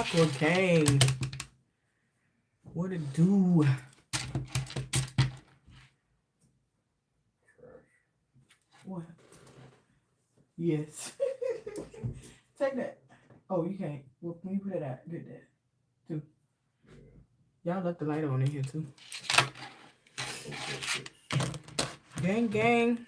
Aqua Gang. What it do? What? Yes. Take that. Oh, you can't. Well, when you put it out, do that too. Y'all left the light on in here too. Gang, gang.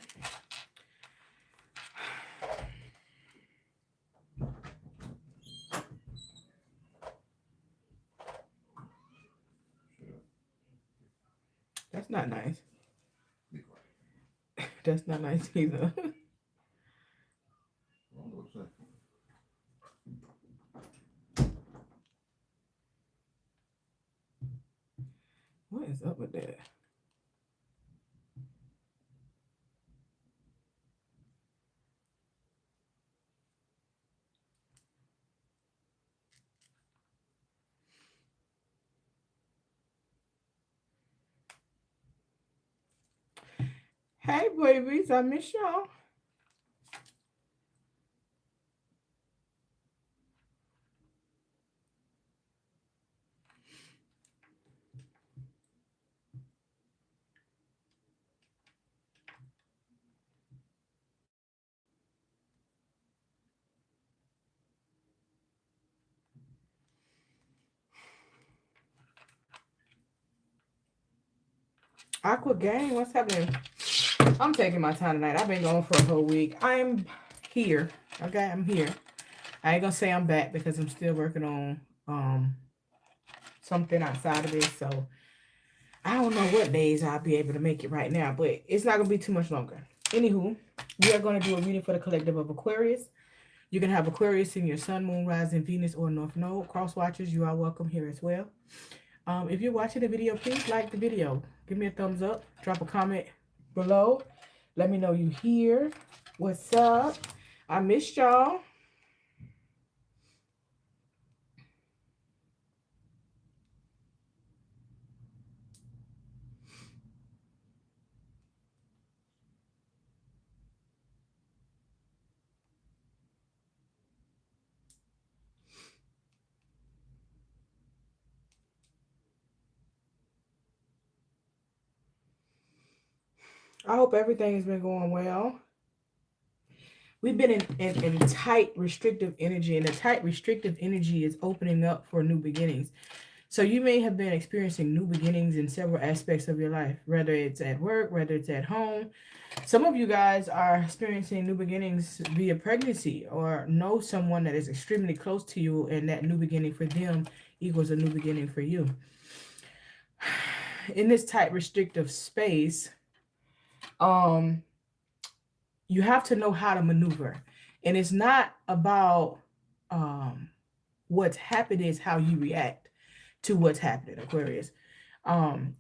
That's not nice. That's not nice either. What is up with that? Hey, babies, I miss y'all. Aqua Gang, what's happening? I'm taking my time tonight. I've been going for a whole week. I'm here. Okay, I'm here. I ain't gonna say I'm back because I'm still working on something outside of this. So I don't know what days I'll be able to make it right now, but it's not gonna be too much longer. Anywho, we are gonna do a reading for the collective of Aquarius. You can have Aquarius in your sun, moon, rising, Venus, or North Node. Cross watchers, you are welcome here as well. If you're watching the video, please like the video. Give me a thumbs up. Drop a comment below. Let me know you here. What's up? I missed y'all. I hope everything has been going well. We've been in tight, restrictive energy, and the tight, restrictive energy is opening up for new beginnings. So you may have been experiencing new beginnings in several aspects of your life, whether it's at work, whether it's at home. Some of you guys are experiencing new beginnings via pregnancy or know someone that is extremely close to you, and that new beginning for them equals a new beginning for you. In this tight, restrictive space, you have to know how to maneuver. And it's not about what's happening, it's how you react to what's happening, Aquarius.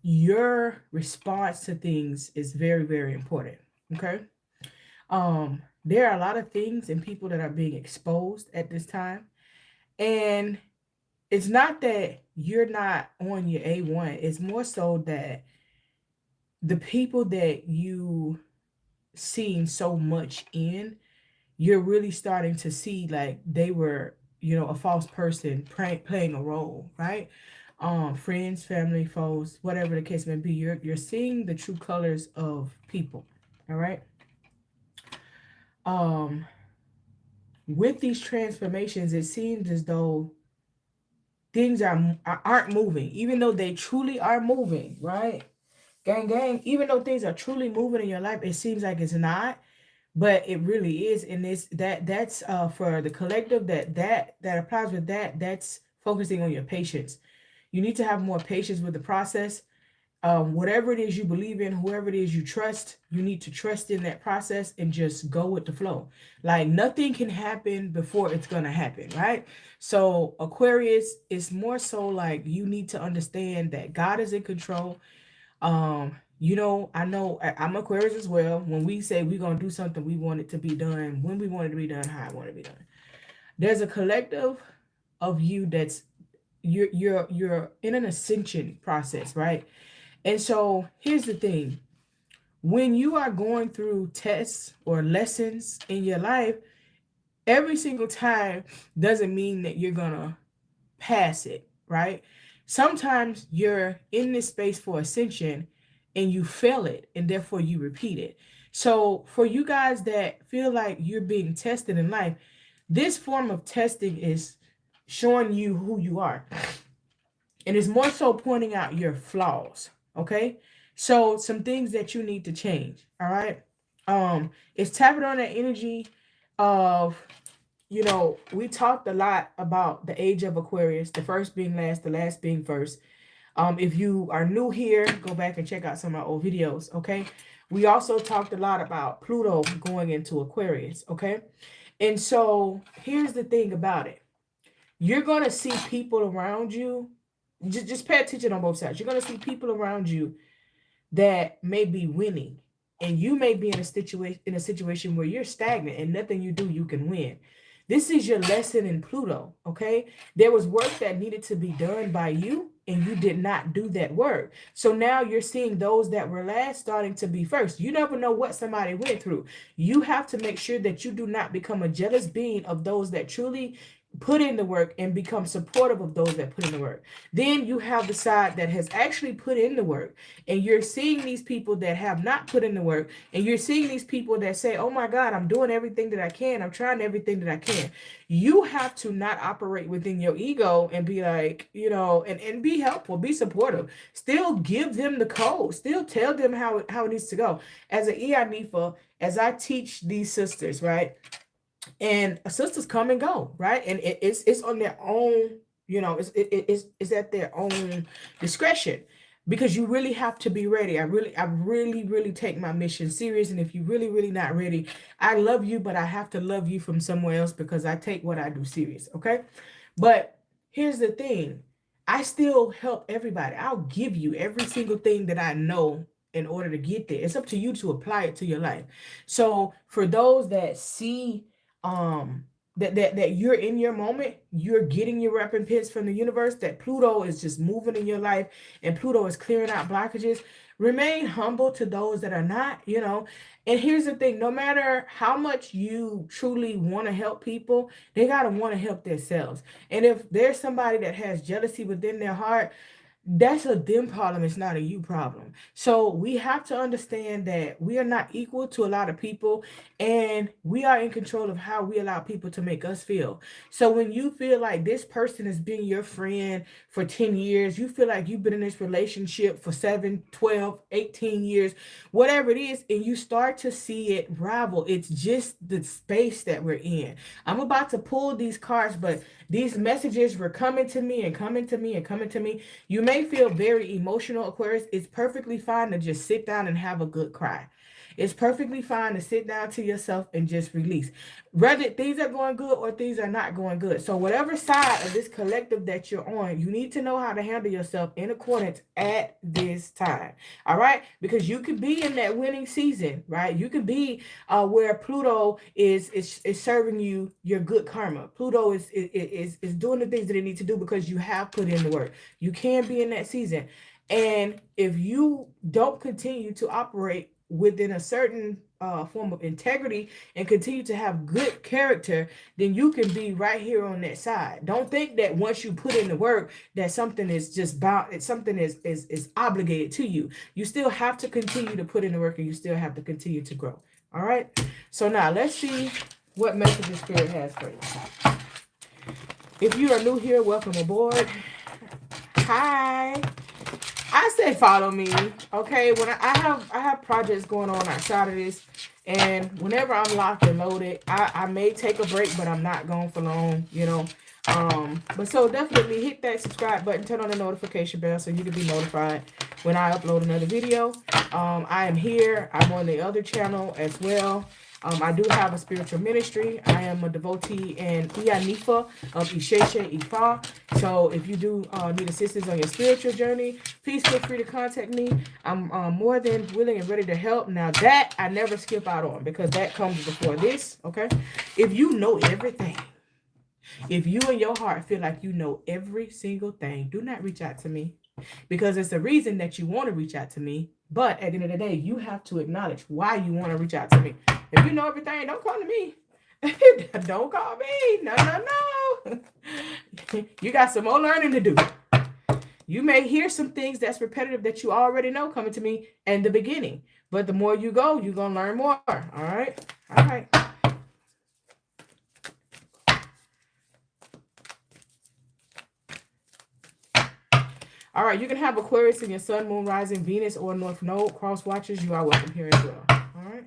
Your response to things is very, very important. Okay. There are a lot of things and people that are being exposed at this time. And it's not that you're not on your A1. It's more so that the people that you seen so much in, you're really starting to see like they were, a false person playing a role, right? Friends, family, foes, whatever the case may be, you're seeing the true colors of people. All right. With these transformations, it seems as though things aren't moving, even though they truly are moving, right? Gang, gang, even though things are truly moving in your life, it seems like it's not, but it really is. And that's for the collective that applies with that's focusing on your patience. You need to have more patience with the process. Whatever it is you believe in, whoever it is you trust, you need to trust in that process and just go with the flow. Like nothing can happen before it's going to happen, right? So Aquarius is more so like you need to understand that God is in control. I know I'm Aquarius as well. When we say we're going to do something, we want it to be done when we want it to be done, how I want it to be done. There's a collective of you that's you're in an ascension process, right? And so here's the thing. When you are going through tests or lessons in your life, every single time doesn't mean that you're going to pass it, right? Sometimes you're in this space for ascension and you fail it and therefore you repeat it. So for you guys that feel like you're being tested in life, this form of testing is showing you who you are. And it's more so pointing out your flaws. Okay. So some things that you need to change. All right. It's tapping on that energy of, we talked a lot about the age of Aquarius, the first being last, the last being first. If you are new here, go back and check out some of our old videos. Okay. We also talked a lot about Pluto going into Aquarius. Okay. And so here's the thing about it. You're going to see people around you. Just pay attention on both sides. You're going to see people around you that may be winning, and you may be in a situation where you're stagnant and nothing you do you can win. This is your lesson in Pluto. Okay, there was work that needed to be done by you and you did not do that work. So now you're seeing those that were last starting to be first. You never know what somebody went through. You have to make sure that you do not become a jealous being of those that truly put in the work and become supportive of those that put in the work. Then you have the side that has actually put in the work, and you're seeing these people that have not put in the work, and you're seeing these people that say, oh my God, I'm doing everything that I can, I'm trying everything that I can. You have to not operate within your ego and be like, and be helpful, be supportive, still give them the code, still tell them how it needs to go. As an Iyanifa, as I teach these sisters, right, and sisters come and go, right? And it's on their own, it's at their own discretion, because you really have to be ready. I really take my mission serious. And if you really not ready, I love you, but I have to love you from somewhere else, because I take what I do serious. Okay. But here's the thing. I still help everybody. I'll give you every single thing that I know in order to get there. It's up to you to apply it to your life. So for those that see that you're in your moment, you're getting your recompense from the universe, that Pluto is just moving in your life and Pluto is clearing out blockages, remain humble to those that are not, And here's the thing, no matter how much you truly want to help people, they got to want to help themselves. And if there's somebody that has jealousy within their heart, that's a them problem. It's not a you problem. So we have to understand that we are not equal to a lot of people, and we are in control of how we allow people to make us feel. So when you feel like this person has been your friend for 10 years, you feel like you've been in this relationship for 7, 12, 18 years, whatever it is, and you start to see it rival, it's just the space that we're in. I'm about to pull these cards, but these messages were coming to me and coming to me and coming to me. You may feel very emotional, Aquarius. It's perfectly fine to just sit down and have a good cry. It's perfectly fine to sit down to yourself and just release. Whether things are going good or things are not going good. So whatever side of this collective that you're on, you need to know how to handle yourself in accordance at this time. All right? Because you could be in that winning season, right? You could be where Pluto is serving you your good karma. Pluto is doing the things that it needs to do because you have put in the work. You can be in that season. And if you don't continue to operate within a certain form of integrity and continue to have good character, then you can be right here on that side. Don't think that once you put in the work that something is just bound, something is obligated to you. You still have to continue to put in the work, and you still have to continue to grow. All right. So now let's see what message the Spirit has for you. If you are new here, welcome aboard. Hi. I say follow me, okay? When I have projects going on outside of this, and whenever I'm locked and loaded, I may take a break, but I'm not going for long, But so definitely hit that subscribe button, turn on the notification bell so you can be notified when I upload another video. I am here. I'm on the other channel as well. I do have a spiritual ministry. I am a devotee and Iyanifa of Isese Ifa. So if you do need assistance on your spiritual journey, please feel free to contact me. I'm more than willing and ready to help. Now that I never skip out on, because that comes before this, okay? If you know everything, if you in your heart feel like you know every single thing, do not reach out to me, because it's the reason that you want to reach out to me. But at the end of the day, you have to acknowledge why you want to reach out to me. If you know everything, don't come to me. Don't call me. No, no, no. You got some more learning to do. You may hear some things that's repetitive that you already know coming to me in the beginning. But the more you go, you're going to learn more. All right? All right. All right. You can have Aquarius in your sun, moon, rising, Venus, or North Node. Cross watchers, you are welcome here as well. All right.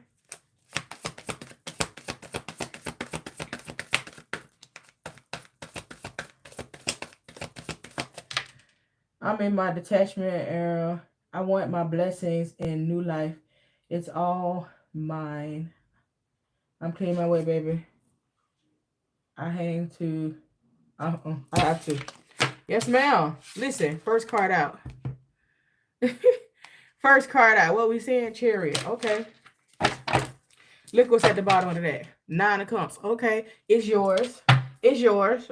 I'm in my detachment era. I want my blessings in new life. It's all mine. I'm clearing my way, baby. I have to. Yes, ma'am. Listen, first card out. First card out. What we saying? Chariot. Okay. Look what's at the bottom of that. 9 of Cups. Okay. It's yours. It's yours.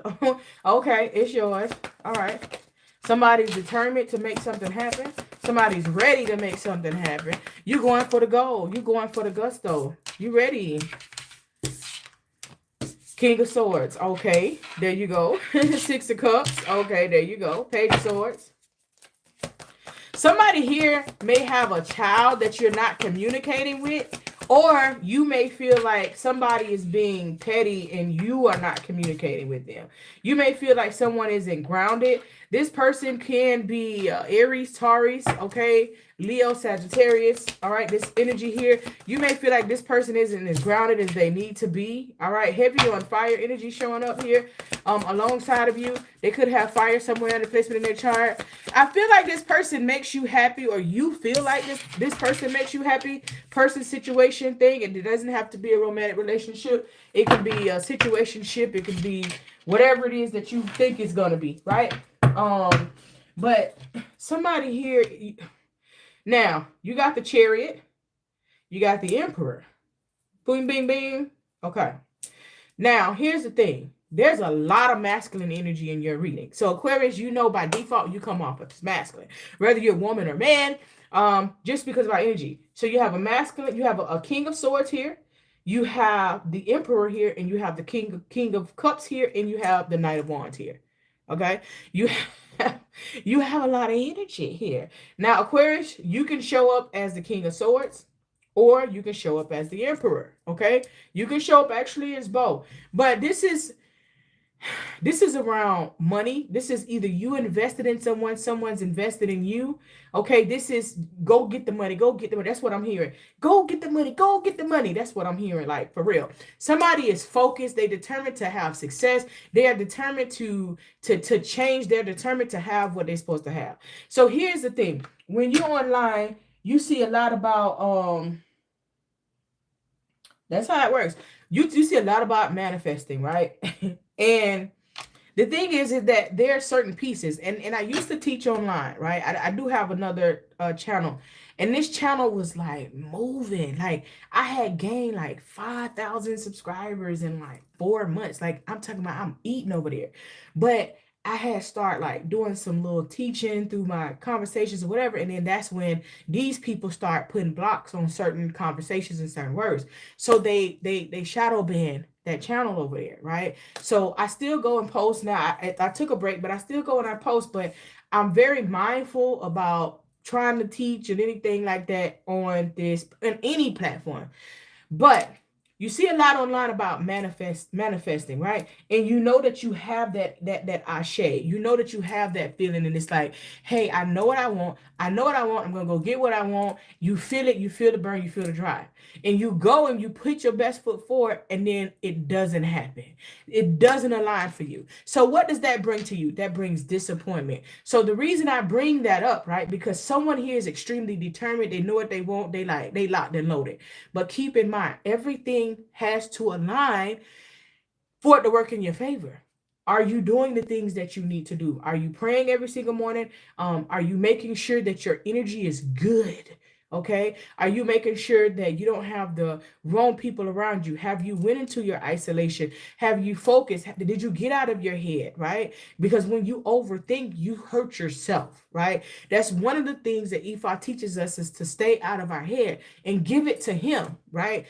Okay. It's yours. All right. Somebody's determined to make something happen. Somebody's ready to make something happen. You going for the goal. You going for the gusto. You ready. King of Swords. Okay. There you go. 6 of Cups. Okay. There you go. Page of Swords. Somebody here may have a child that you're not communicating with, or you may feel like somebody is being petty and you are not communicating with them. You may feel like someone isn't grounded. This person can be Aries, Taurus, okay, Leo, Sagittarius, all right, this energy here. You may feel like this person isn't as grounded as they need to be, all right, heavy on fire energy showing up here alongside of you. They could have fire somewhere in the placement in their chart. I feel like this person makes you happy, or you feel like this person makes you happy, person, situation, thing, and it doesn't have to be a romantic relationship. It could be a situationship. It could be whatever it is that you think is going to be, right? But somebody here, now you got the Chariot, you got the Emperor, boom, bing, bing. Okay. Now here's the thing. There's a lot of masculine energy in your reading. So Aquarius, you know by default you come off as masculine, whether you're a woman or man, just because of our energy. So you have a masculine, you have a King of Swords here, you have the Emperor here, and you have the King of Cups here, and you have the Knight of Wands here. Okay, you have a lot of energy here. Now, Aquarius, you can show up as the King of Swords, or you can show up as the Emperor. Okay, you can show up actually as both. But this is around money. This is either you invested in someone, someone's invested in you. Okay, this is go get the money, go get the money. That's what I'm hearing. Go get the money, go get the money. That's what I'm hearing, like, for real. Somebody is focused. They determined to have success. They are determined to change. They're determined to have what they're supposed to have. So here's the thing. When you're online, you see a lot about that's how it works. You see a lot about manifesting, right? And the thing is that there are certain pieces, and I used to teach online, right? I do have another channel, and this channel was like moving. Like I had gained like 5,000 subscribers in like 4 months. Like I'm talking about, I'm eating over there. But I had start like doing some little teaching through my conversations or whatever, and then that's when these people start putting blocks on certain conversations and certain words. So they shadow ban that channel over there, right? So I still go and post now. I took a break, but I still go and I post, but I'm very mindful about trying to teach and anything like that on this, on any platform. But you see a lot online about manifesting, right? And you know that you have that ashe. You know that you have that feeling, and it's like, hey, I know what I want. I know what I want. I'm gonna go get what I want. You feel it. You feel the burn. You feel the drive, and you go and you put your best foot forward, and then it doesn't happen. It doesn't align for you. So what does that bring to you? That brings disappointment. So the reason I bring that up, right? Because someone here is extremely determined. They know what they want. They locked and loaded. But keep in mind, everything has to align for it to work in your favor. Are you doing the things that you need to do? Are you praying every single morning? Are you making sure that your energy is good? Okay. Are you making sure that you don't have the wrong people around you? Have you went into your isolation? Have you focused? Did you get out of your head? Right? Because when you overthink, you hurt yourself. Right? That's one of the things that Ifa teaches us, is to stay out of our head and give it to him. Right?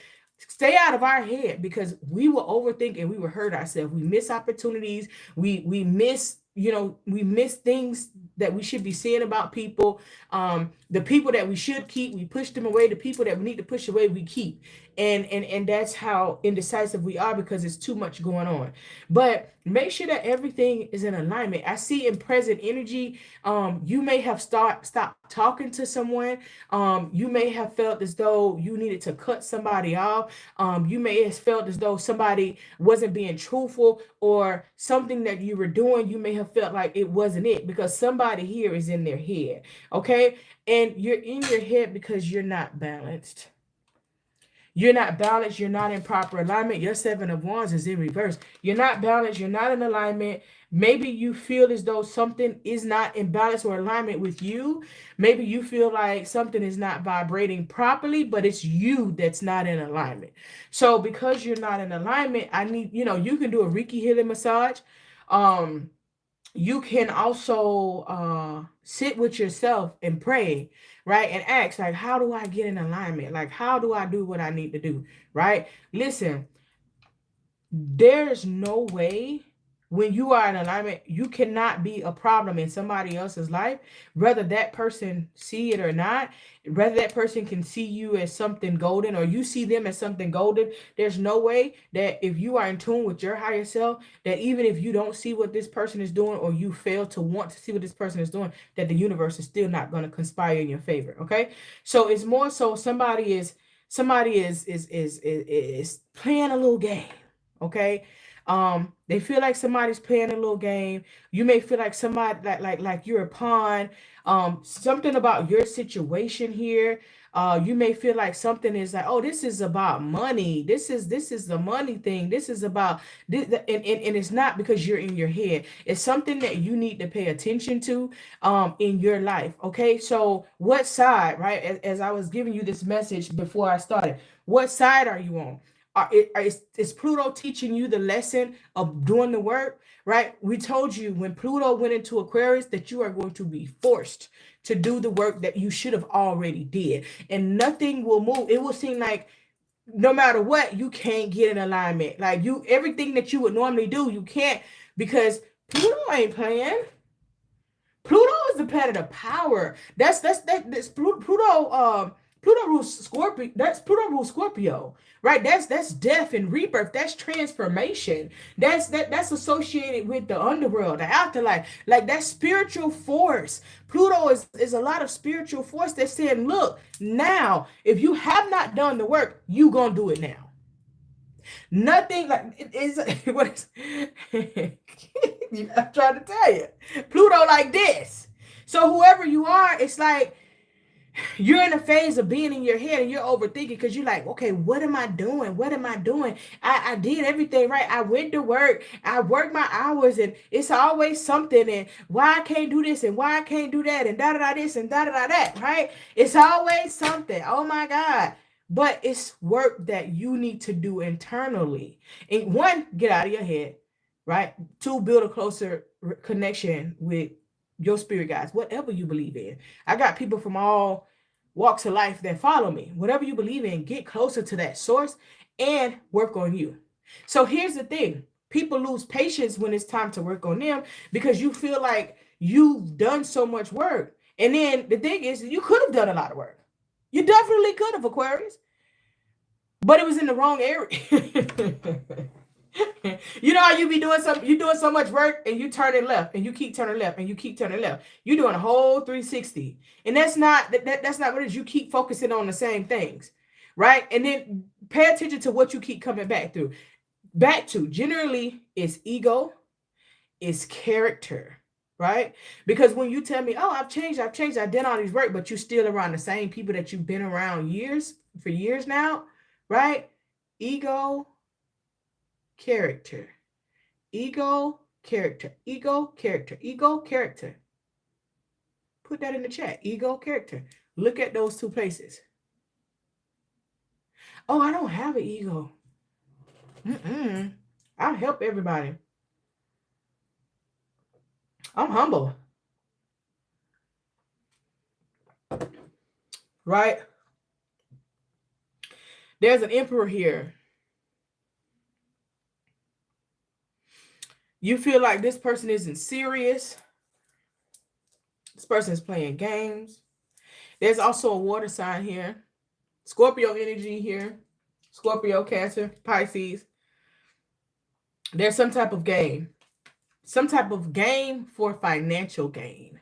Stay out of our head, because we will overthink and we will hurt ourselves. We miss opportunities. We miss, we miss things that we should be saying about people. The people that we should keep, we push them away. The people that we need to push away, we keep. And that's how indecisive we are, because it's too much going on. But make sure that everything is in alignment. I see in present energy, you may have stopped talking to someone. You may have felt as though you needed to cut somebody off. You may have felt as though somebody wasn't being truthful, or something that you were doing, you may have felt like it wasn't it, because somebody here is in their head. Okay. And you're in your head because you're not balanced. You're not balanced. You're not in proper alignment. Your Seven of Wands is in reverse. You're not balanced. You're not in alignment. Maybe you feel as though something is not in balance or alignment with you. Maybe you feel like something is not vibrating properly, but it's you that's not in alignment. So because you're not in alignment, I need, you can do a Reiki healing massage. You can also sit with yourself and pray, right? And ask, like, how do I get in alignment? Like, how do I do what I need to do, right? Listen, there's no way, when you are in alignment, you cannot be a problem in somebody else's life, whether that person see it or not, whether that person can see you as something golden or you see them as something golden. There's no way that if you are in tune with your higher self, that even if you don't see what this person is doing, or you fail to want to see what this person is doing, that the universe is still not going to conspire in your favor. Okay. So it's more so somebody is playing a little game. Okay. They feel like somebody's playing a little game. You may feel like somebody, like you're a pawn. Something about your situation here. You may feel like something is like, oh, this is about money. This is the money thing. This is about this, and it's not, because you're in your head. It's something that you need to pay attention to in your life. Okay. So what side, right? As I was giving you this message before I started, what side are you on? Is Pluto teaching you the lesson of doing the work, right? We told you when Pluto went into Aquarius that you are going to be forced to do the work that you should have already did, and nothing will move. It will seem like no matter what, you can't get in alignment. Like, everything that you would normally do, you can't, because Pluto ain't playing. Pluto is the planet of power. That's Pluto. Pluto rules Scorpio. That's Pluto rules Scorpio, right? That's death and rebirth. That's transformation. That's associated with the underworld, the afterlife. Like, that spiritual force. Pluto is a lot of spiritual force that's saying, look, now, if you have not done the work, you gonna do it now. Nothing like it is. What is? I'm trying to tell you, Pluto like this. So whoever you are, it's like you're in a phase of being in your head and you're overthinking, because you're like, okay, what am I doing? What am I doing? I did everything right. I went to work. I worked my hours, and it's always something. And why I can't do this, and why I can't do that, and da da da this and da da da that. Right? It's always something. Oh my God. But it's work that you need to do internally. And one, get out of your head, right? Two, build a closer connection with your spirit guides, whatever you believe in. I got people from all walks of life that follow me. Whatever you believe in, get closer to that source and work on you. So here's the thing. People lose patience when it's time to work on them, because you feel like you've done so much work. And then the thing is, you could have done a lot of work. You definitely could have, Aquarius, but it was in the wrong area. You know how you be doing you're doing so much work and you turn it left and you keep turning left and you keep turning left. You're doing a whole 360. And that's not that's not what it is. You keep focusing on the same things, right? And then pay attention to what you keep coming back to. Generally, is ego, is character, right? Because when you tell me, oh, I've changed, I did all these work, but you're still around the same people that you've been around for years now, right? Ego, character. Ego, character. Ego, character. Ego, character. Put that in the chat. Ego, character. Look at those two places. Oh, I don't have an ego. I help everybody. I'm humble. Right? There's an Emperor here. You feel like this person isn't serious. This person is playing games. There's also a water sign here. Scorpio energy here. Scorpio, Cancer, Pisces. There's some type of game. Some type of game for financial gain.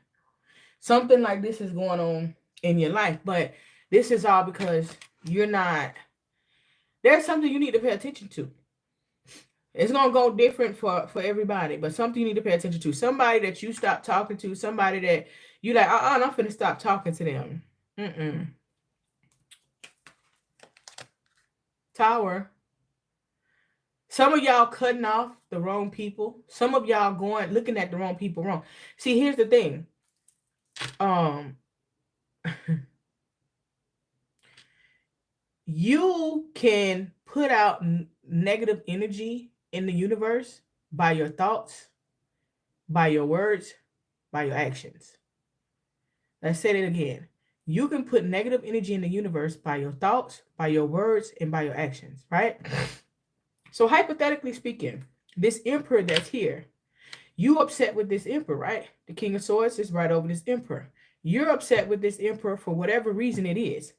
Something like this is going on in your life. But this is all because you're not... There's something you need to pay attention to. It's going to go different for everybody, but something you need to pay attention to. Somebody that you stop talking to, somebody that you like, I'm finna stop talking to them. Tower. Some of y'all cutting off the wrong people. Some of y'all looking at the wrong people wrong. See, here's the thing. You can put out negative energy in the universe by your thoughts, by your words, by your actions. Let's say it again. You can put negative energy in the universe by your thoughts, by your words, and by your actions, right? So hypothetically speaking, this Emperor that's here, you upset with this Emperor, right? The King of Swords is right over this Emperor. You're upset with this Emperor for whatever reason it is.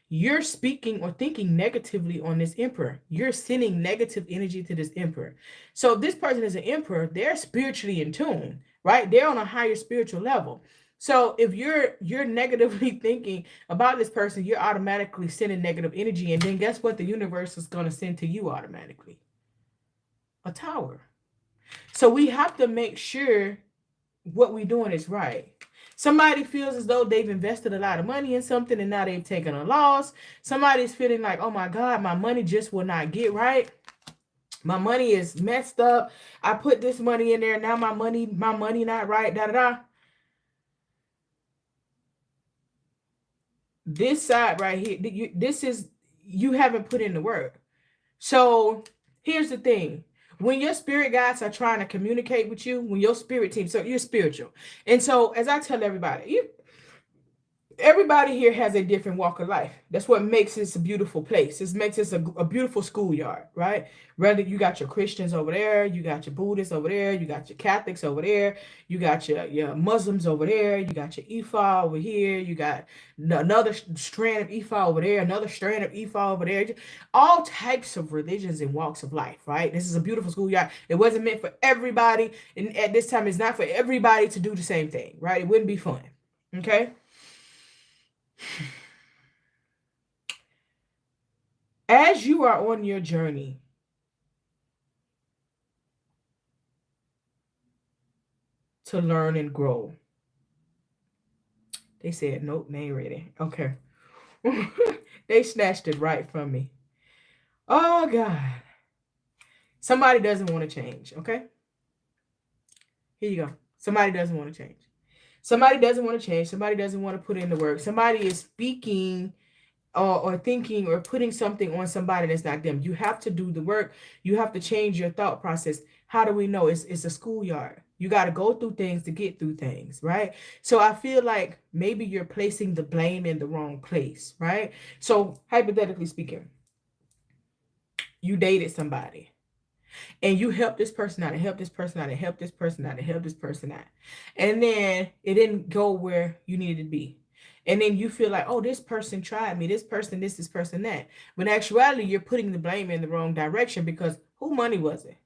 You're speaking or thinking negatively on this Emperor. You're sending negative energy to this Emperor. So if this person is an Emperor, they're spiritually in tune, right? They're on a higher spiritual level. So if you're negatively thinking about this person, you're automatically sending negative energy. And then guess what the universe is going to send to you automatically? A Tower. So we have to make sure what we're doing is right. Somebody feels as though they've invested a lot of money in something and now they've taken a loss. Somebody's feeling like, oh my God, my money just will not get right. My money is messed up. I put this money in there. Now my money not right. Da da da. This side right here, you haven't put in the work. So here's the thing. When your spirit guides are trying to communicate with you, when your spirit team, so you're spiritual. And so as I tell everybody, everybody here has a different walk of life. That's what makes this a beautiful place. This makes this a beautiful schoolyard, right? Whether you got your Christians over there, you got your Buddhists over there, you got your Catholics over there, you got your Muslims over there, you got your Ifa over here, you got another strand of Ifa over there, another strand of Ifa over there. All types of religions and walks of life, right? This is a beautiful schoolyard. It wasn't meant for everybody, and at this time, it's not for everybody to do the same thing, right? It wouldn't be fun, okay? As you are on your journey to learn and grow, they said, nope, they ain't ready. Okay. They snatched it right from me. Oh, God. Somebody doesn't want to change, okay? Here you go. Somebody doesn't want to change. Somebody doesn't want to change. Somebody doesn't want to put in the work. Somebody is speaking or thinking or putting something on somebody that's not them. You have to do the work. You have to change your thought process. How do we know? It's a schoolyard. You got to go through things to get through things, right? So I feel like maybe you're placing the blame in the wrong place, right? So hypothetically speaking, you dated somebody. And you help this person out and help this person out and help this person out and help this person out. And then it didn't go where you needed to be. And then you feel like, oh, this person tried me. This person, this person, that. But in actuality, you're putting the blame in the wrong direction because who money was it?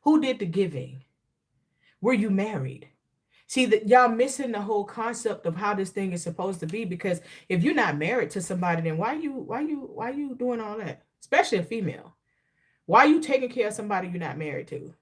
Who did the giving? Were you married? See, that y'all missing the whole concept of how this thing is supposed to be, because if you're not married to somebody, then why you doing all that? Especially a female. Why are you taking care of somebody you're not married to?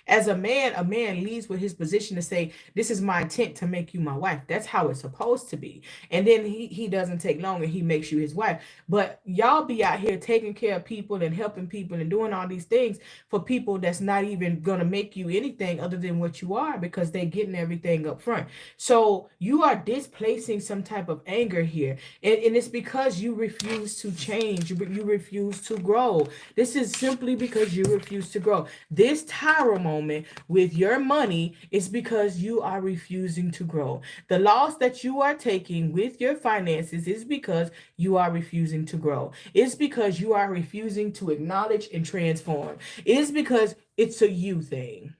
As a man leads with his position to say, this is my intent to make you my wife. That's how it's supposed to be. And then he doesn't take long and he makes you his wife. But y'all be out here taking care of people and helping people and doing all these things for people that's not even going to make you anything other than what you are, because they're getting everything up front. So you are displacing some type of anger here. And it's because you refuse to change. You refuse to grow. This is simply because you refuse to grow. This Tower moment moment with your money is because you are refusing to grow. The loss that you are taking with your finances is because you are refusing to grow. It's because you are refusing to acknowledge and transform. It's because it's a you thing.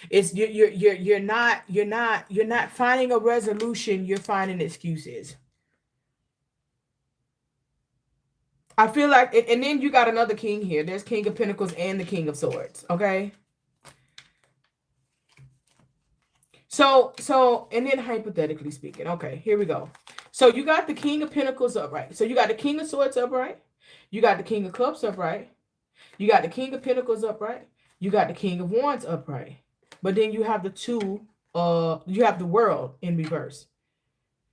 It's you're not finding a resolution, you're finding excuses. I feel like, and then you got another king here. There's King of Pentacles and the King of Swords. Okay. So, and then hypothetically speaking, okay, here we go. So you got the King of Pentacles upright. So you got the King of Swords upright. You got the King of Cups upright. You got the King of Pentacles upright. You got the King of Wands upright. But then you have the two, you have the World in reverse.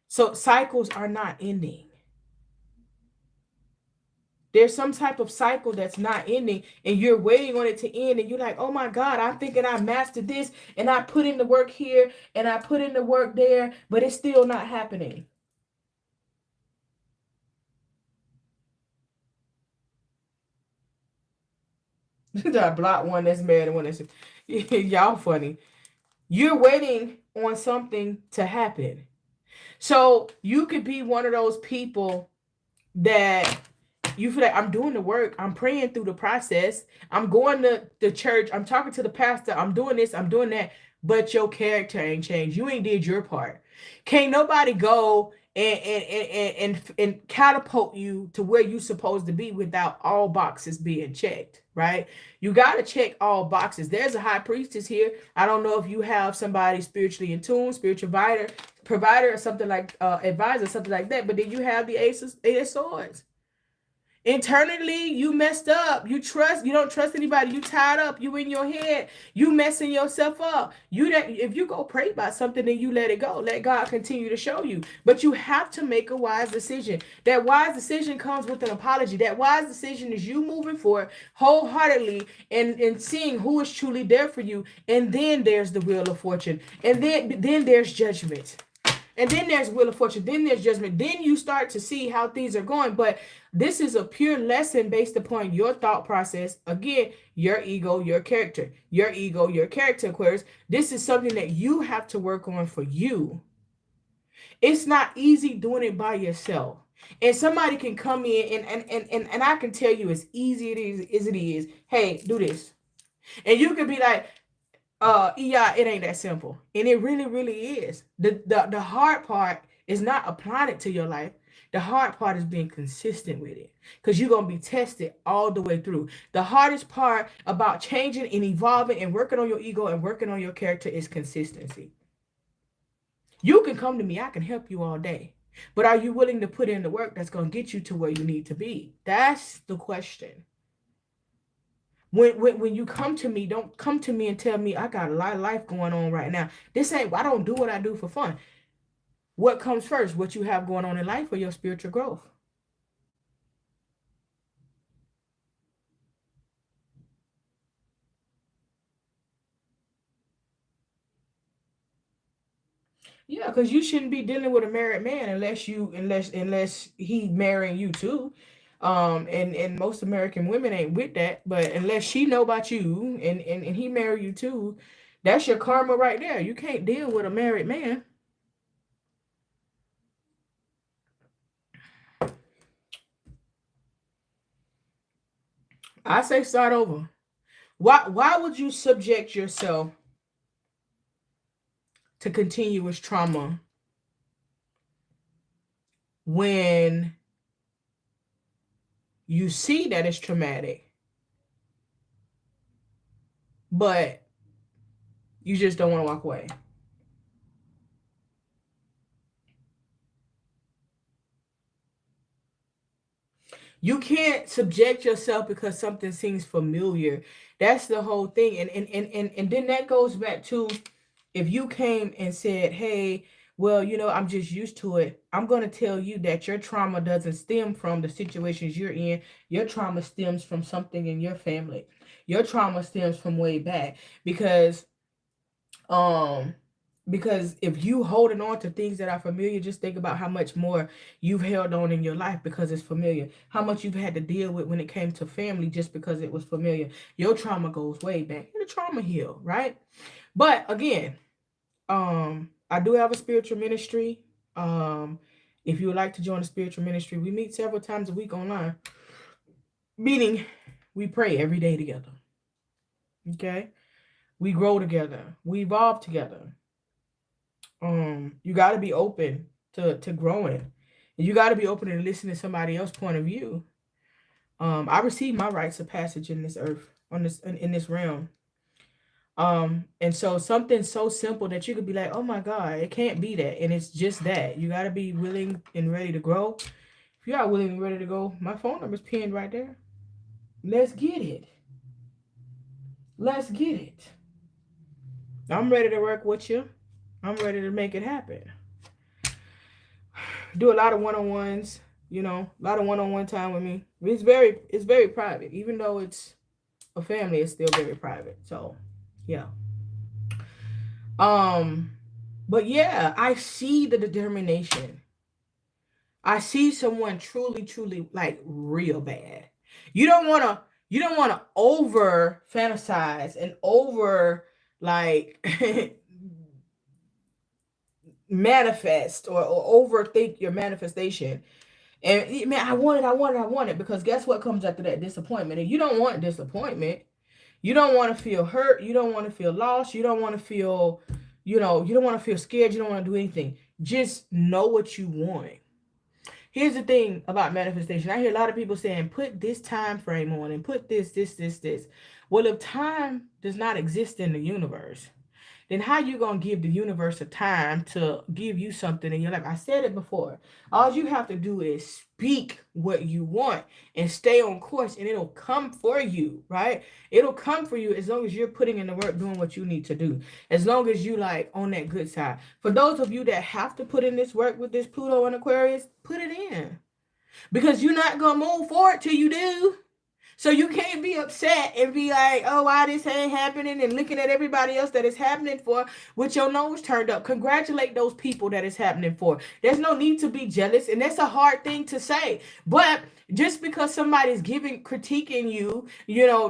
So cycles are not ending. There's some type of cycle that's not ending, and you're waiting on it to end, and you're like, oh my God, I'm thinking I mastered this, and I put in the work here, and I put in the work there, but it's still not happening. I block one that's mad and one that's y'all funny. You're waiting on something to happen. So you could be one of those people that you feel like, I'm doing the work, I'm praying through the process, I'm going to the church, I'm talking to the pastor, I'm doing this, I'm doing that, but your character ain't changed. You ain't did your part. Can't nobody go and catapult you to where you supposed to be without all boxes being checked, right? You got to check all boxes. There's a high priestess here. I don't know if you have somebody spiritually in tune, spiritual provider or something like advisor, something like that, but then you have the Ace of Swords. Internally, you messed up. You don't trust anybody. You tied up. You in your head. You messing yourself up. If you go pray about something, then you let it go. Let God continue to show you. But you have to make a wise decision. That wise decision comes with an apology. That wise decision is you moving forward wholeheartedly and seeing who is truly there for you. And then there's the wheel of fortune. And then there's judgment. And then there's wheel of fortune. Then there's judgment. Then you start to see how things are going. But this is a pure lesson based upon your thought process. Again, your ego, your character. Your ego, your character, Aquarius. This is something that you have to work on for you. It's not easy doing it by yourself. And somebody can come in and I can tell you as easy as it is. Hey, do this. And you can be like, yeah, it ain't that simple. And it really, really is. The hard part is not applying it to your life. The hard part is being consistent with it, because you're going to be tested all the way through. The hardest part about changing and evolving and working on your ego and working on your character is consistency. You can come to me. I can help you all day. But are you willing to put in the work that's going to get you to where you need to be? That's the question. When you come to me, don't come to me and tell me I got a lot of life going on right now. I don't do what I do for fun. What comes first? What you have going on in life or your spiritual growth? Yeah, because you shouldn't be dealing with a married man unless he marrying you too. And most American women ain't with that, but unless she know about you and he marry you too, that's your karma right there. You can't deal with a married man. I say start over. Why would you subject yourself to continuous trauma when you see that it's traumatic, but you just don't want to walk away? You can't subject yourself because something seems familiar. That's the whole thing. And then that goes back to, if you came and said, hey, well, I'm just used to it. I'm going to tell you that your trauma doesn't stem from the situations you're in. Your trauma stems from something in your family. Your trauma stems from way back because Because if you holding on to things that are familiar, just think about how much more you've held on in your life because it's familiar. How much you've had to deal with when it came to family just because it was familiar. Your trauma goes way back. And the trauma heal, right? But again, I do have a spiritual ministry. If you would like to join a spiritual ministry, we meet several times a week online. Meaning we pray every day together. Okay? We grow together. We evolve together. You got to be open to growing. You got to be open to listening to somebody else's point of view. I received my rites of passage in this earth, on this in this realm. And so something so simple that you could be like, oh my God, it can't be that. And it's just that. You got to be willing and ready to grow. If you are willing and ready to go, my phone number is pinned right there. Let's get it. Let's get it. I'm ready to work with you. I'm ready to make it happen. Do a lot of one-on-ones, you know, a lot of one-on-one time with me. It's very private. Even though it's a family, it's still very private. So, yeah. But yeah, I see the determination. I see someone truly like real bad. You don't want to over fantasize and over like manifest or overthink your manifestation. And man, I want it, because guess what comes after that? Disappointment. And you don't want disappointment. You don't want to feel hurt. You don't want to feel lost. You don't want to feel, you don't want to feel scared. You don't want to do anything. Just know what you want. Here's the thing about manifestation. I hear a lot of people saying, put this time frame on and put this. Well, if time does not exist in the universe, then how you going to give the universe a time to give you something in your life? I said it before. All you have to do is speak what you want and stay on course, and it'll come for you, right? It'll come for you as long as you're putting in the work, doing what you need to do. As long as you like on that good side. For those of you that have to put in this work with this Pluto and Aquarius, put it in. Because you're not going to move forward till you do. So you can't be upset and be like, oh, why this ain't happening, and looking at everybody else that it's happening for with your nose turned up. Congratulate those people that it's happening for. There's no need to be jealous, and that's a hard thing to say. But just because somebody's critiquing you,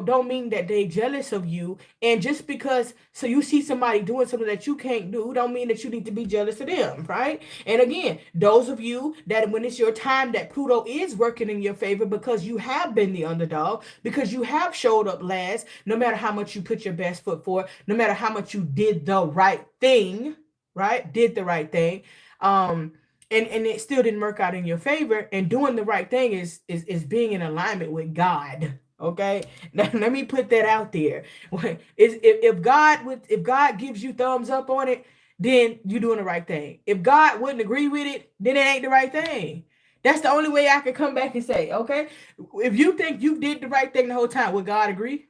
don't mean that they jealous of you. And just because you see somebody doing something that you can't do, don't mean that you need to be jealous of them, right? And again, those of you that when it's your time that Pluto is working in your favor, because you have been the underdog, because you have showed up last, no matter how much you put your best foot forward, no matter how much you did the right thing, right? Did the right thing. And it still didn't work out in your favor. And doing the right thing is being in alignment with God. Okay, now, let me put that out there. If God gives you thumbs up on it, then you're doing the right thing. If God wouldn't agree with it, then it ain't the right thing. That's the only way I can come back and say, okay, if you think you did the right thing the whole time, would God agree?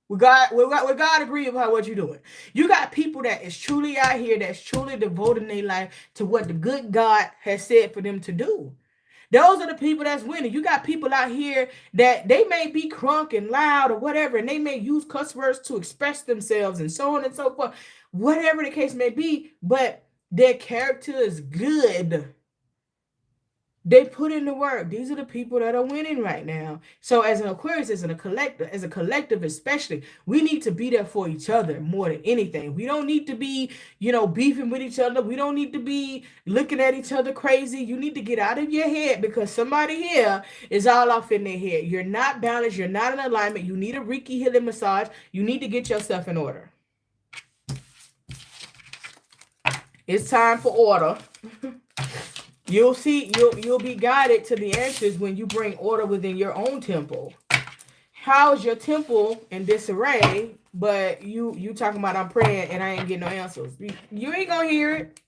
Would God agree about what you're doing? You got people that is truly out here, that's truly devoting their life to what the good God has said for them to do. Those are the people that's winning. You got people out here that they may be crunk and loud or whatever, and they may use cuss words to express themselves and so on and so forth, whatever the case may be, but their character is good. They put in the work. These are the people that are winning right now. So as an Aquarius, as a collective especially, we need to be there for each other more than anything. We don't need to be, beefing with each other. We don't need to be looking at each other crazy. You need to get out of your head, because somebody here is all off in their head. You're not balanced. You're not in alignment. You need a Reiki healing massage. You need to get yourself in order. It's time for order. You'll see, you'll be guided to the answers when you bring order within your own temple. How's your temple in disarray, but you talking about I'm praying and I ain't getting no answers? You ain't gonna hear it.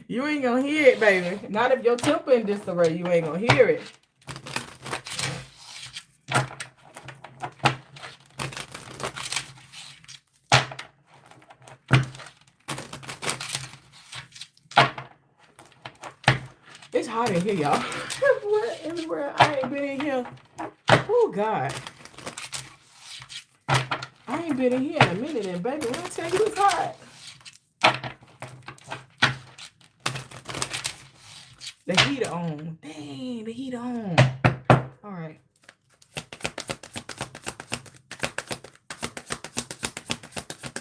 You ain't gonna hear it, baby. Not if your temple in disarray, you ain't gonna hear it. It's hot in here, y'all. Everywhere I ain't been in here. Oh, God. I ain't been in here in a minute, and baby, when I tell you it's hot. The heater on. Dang, the heater on. All right.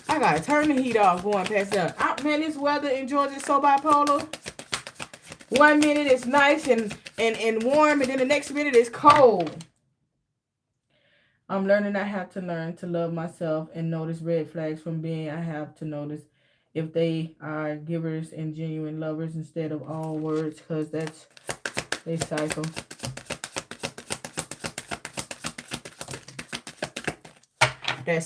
I gotta turn the heat off going past that. Man, this weather in Georgia is so bipolar. 1 minute it's nice and warm, and then the next minute it's cold. I'm learning I have to learn to love myself and notice red flags from being. I have to notice if they are givers and genuine lovers instead of all words, because that's they cycle. That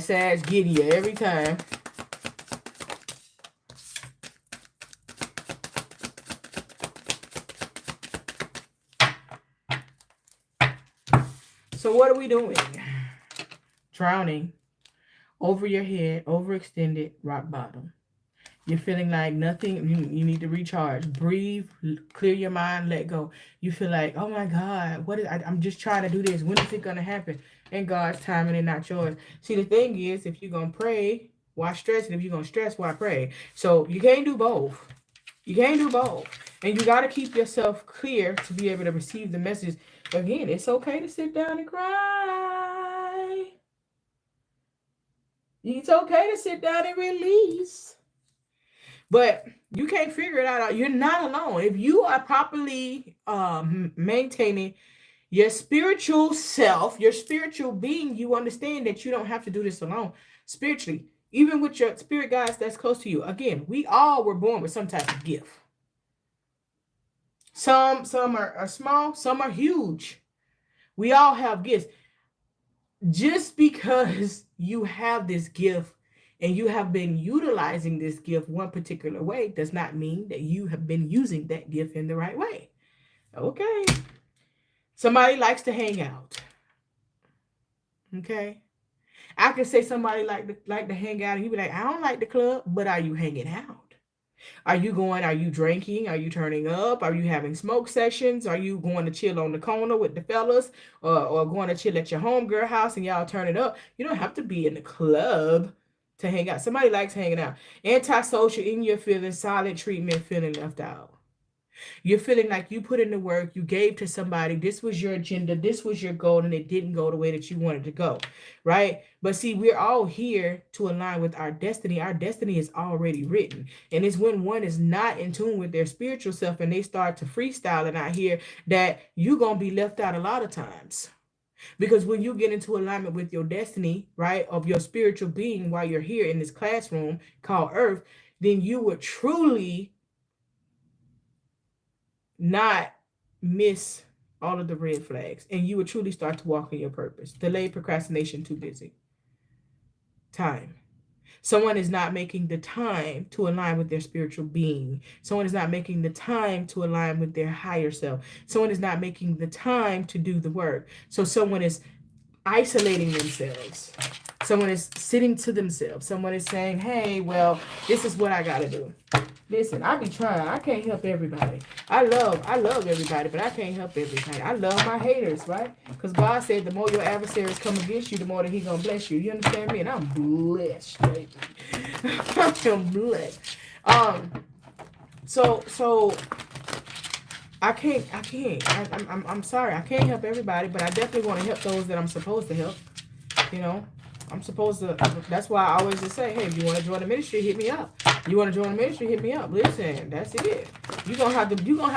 Sag getting you every time. So what are we doing? Drowning. Over your head, overextended, rock bottom. You're feeling like nothing, you need to recharge. Breathe, clear your mind, let go. You feel like, oh my God, I'm just trying to do this. When is it going to happen? In God's timing and not yours. See, the thing is, if you're going to pray, why stress? And if you're going to stress, why pray? So you can't do both. You can't do both. And you got to keep yourself clear to be able to receive the message. Again, it's okay to sit down and cry. It's okay to sit down and release. But you can't figure it out. You're not alone. If you are properly maintaining your spiritual self, your spiritual being, you understand that you don't have to do this alone spiritually. Even with your spirit guides that's close to you. Again, we all were born with some type of gift. Some are small, some are huge. We all have gifts. Just because you have this gift and you have been utilizing this gift one particular way does not mean that you have been using that gift in the right way. Okay. Somebody likes to hang out. Okay. I could say somebody like to hang out and you be like, I don't like the club, but are you hanging out? Are you drinking? Are you turning up? Are you having smoke sessions? Are you going to chill on the corner with the fellas or going to chill at your homegirl house and y'all turn it up? You don't have to be in the club to hang out. Somebody likes hanging out. Antisocial, in your feelings, silent treatment, feeling left out. You're feeling like you put in the work, you gave to somebody, this was your agenda, this was your goal, and it didn't go the way that you wanted to go, right? But see, we're all here to align with our destiny. Our destiny is already written. And it's when one is not in tune with their spiritual self and they start to freestyle and out here that you're going to be left out a lot of times. Because when you get into alignment with your destiny, right, of your spiritual being while you're here in this classroom called Earth, then you would truly not miss all of the red flags, and you would truly start to walk in your purpose. Delayed procrastination, too busy. Time. Someone is not making the time to align with their spiritual being. Someone is not making the time to align with their higher self. Someone is not making the time to do the work. So someone is isolating themselves. Someone is sitting to themselves. Someone is saying, hey, well, this is what I got to do. Listen, I be trying. I can't help everybody. I love everybody, but I can't help everybody. I love my haters, right? Because God said the more your adversaries come against you, the more that He's going to bless you. You understand me? And I'm blessed, baby. I'm blessed. So I can't. I'm sorry. I can't help everybody, but I definitely want to help those that I'm supposed to help. You know, I'm supposed to. That's why I always just say, hey, if you want to join the ministry, hit me up. You want to join the ministry, hit me up. Listen, that's it. You're gonna have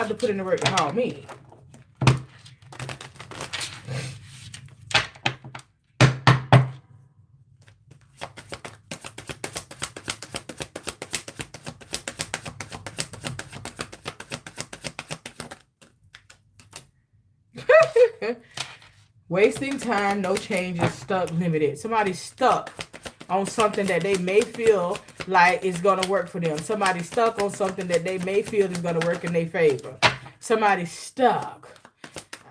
to put in the work to call me. Wasting time, no changes, stuck, limited. Somebody's stuck on something that they may feel like is going to work for them. Somebody's stuck on something that they may feel is going to work in their favor. Somebody's stuck.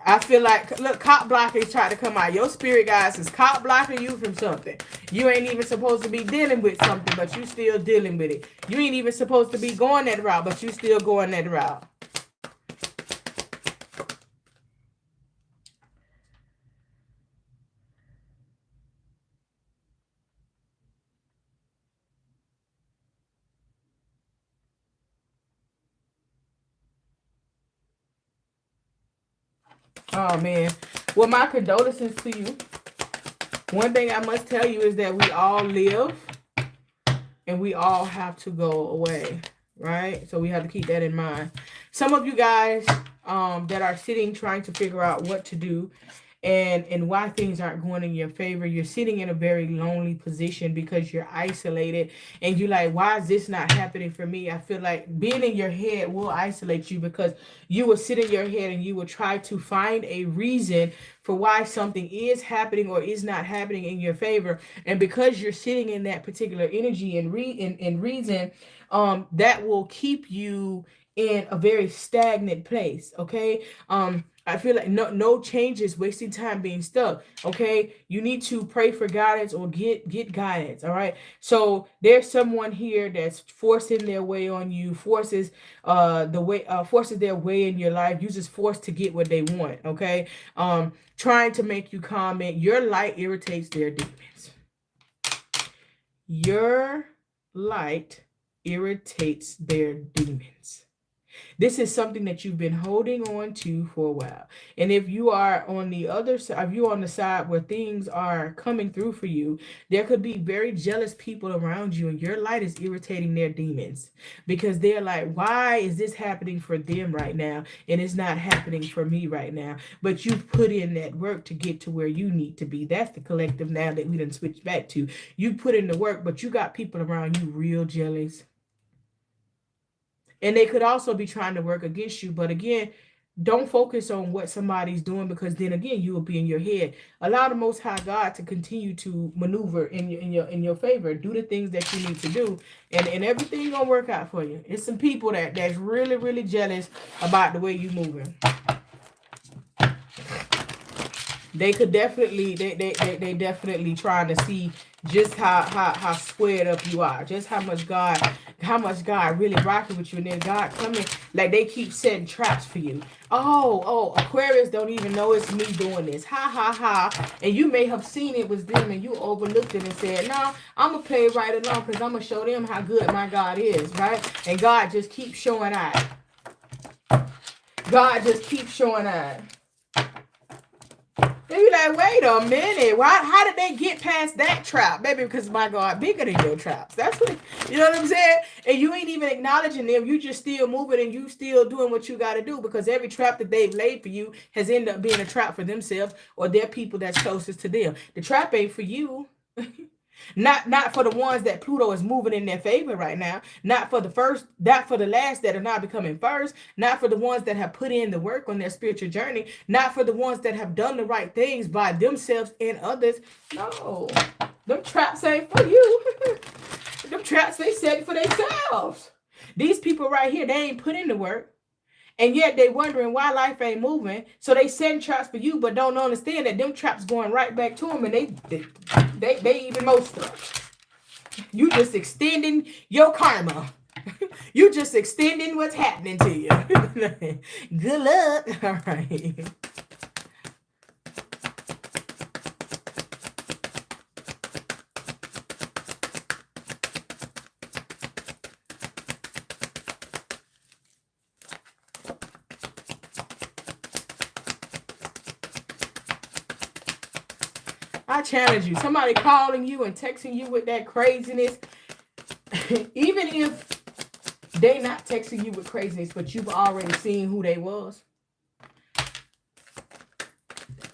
I feel like, look, cop blocking is trying to come out. Your spirit guys is cop blocking you from something. You ain't even supposed to be dealing with something, but you still dealing with it. You ain't even supposed to be going that route, but you still going that route. Oh, man. Well, my condolences to you. One thing I must tell you is that we all live and we all have to go away, right? So we have to keep that in mind. Some of you guys that are sitting trying to figure out what to do and why things aren't going in your favor, you're sitting in a very lonely position because you're isolated and you're like, why is this not happening for me? I feel like being in your head will isolate you because you will sit in your head and you will try to find a reason for why something is happening or is not happening in your favor. And because you're sitting in that particular energy and reason, that will keep you in a very stagnant place. Okay. I feel like no changes, wasting time being stuck. Okay. You need to pray for guidance or get guidance. All right. So there's someone here that's forcing their way on you, forces their way in your life, uses force to get what they want. Okay. Trying to make you comment. Your light irritates their demons. Your light irritates their demons. This is something that you've been holding on to for a while. And if you are on the other side, if you're on the side where things are coming through for you, there could be very jealous people around you and your light is irritating their demons because they're like, why is this happening for them right now? And it's not happening for me right now. But you've put in that work to get to where you need to be. That's the collective now that we done switch back to. You put in the work, but you got people around you real jealous. And they could also be trying to work against you. But again, don't focus on what somebody's doing because then again, you will be in your head. Allow the Most High God to continue to maneuver in your favor. Do the things that you need to do. And everything gonna work out for you. It's some people that's really, really jealous about the way you moving. They could definitely, they definitely trying to see just how squared up you are, just how much God really rocking with you, and then God coming, like they keep setting traps for you. Oh, Aquarius don't even know it's me doing this. Ha ha ha. And you may have seen it was them and you overlooked it and said, no, I'm gonna play right along because I'm gonna show them how good my God is, right? And God just keeps showing out. God just keeps showing out. And you're like, wait a minute. How did they get past that trap? Maybe because my God bigger than your traps. That's what, you know what I'm saying? And you ain't even acknowledging them. You just still moving and you still doing what you got to do because every trap that they've laid for you has ended up being a trap for themselves or their people that's closest to them. The trap ain't for you. Not for the ones that Pluto is moving in their favor right now. Not for the first, not for the last that are now becoming first. Not for the ones that have put in the work on their spiritual journey. Not for the ones that have done the right things by themselves and others. No, them traps ain't for you. Them traps they set for themselves. These people right here, they ain't put in the work. And yet they wondering why life ain't moving. So they setting traps for you, but don't understand that them traps going right back to them, and they even more stuff. You just extending your karma. You just extending what's happening to you. Good luck. All right. I challenge you. Somebody calling you and texting you with that craziness, even if they not texting you with craziness, but you've already seen who they was,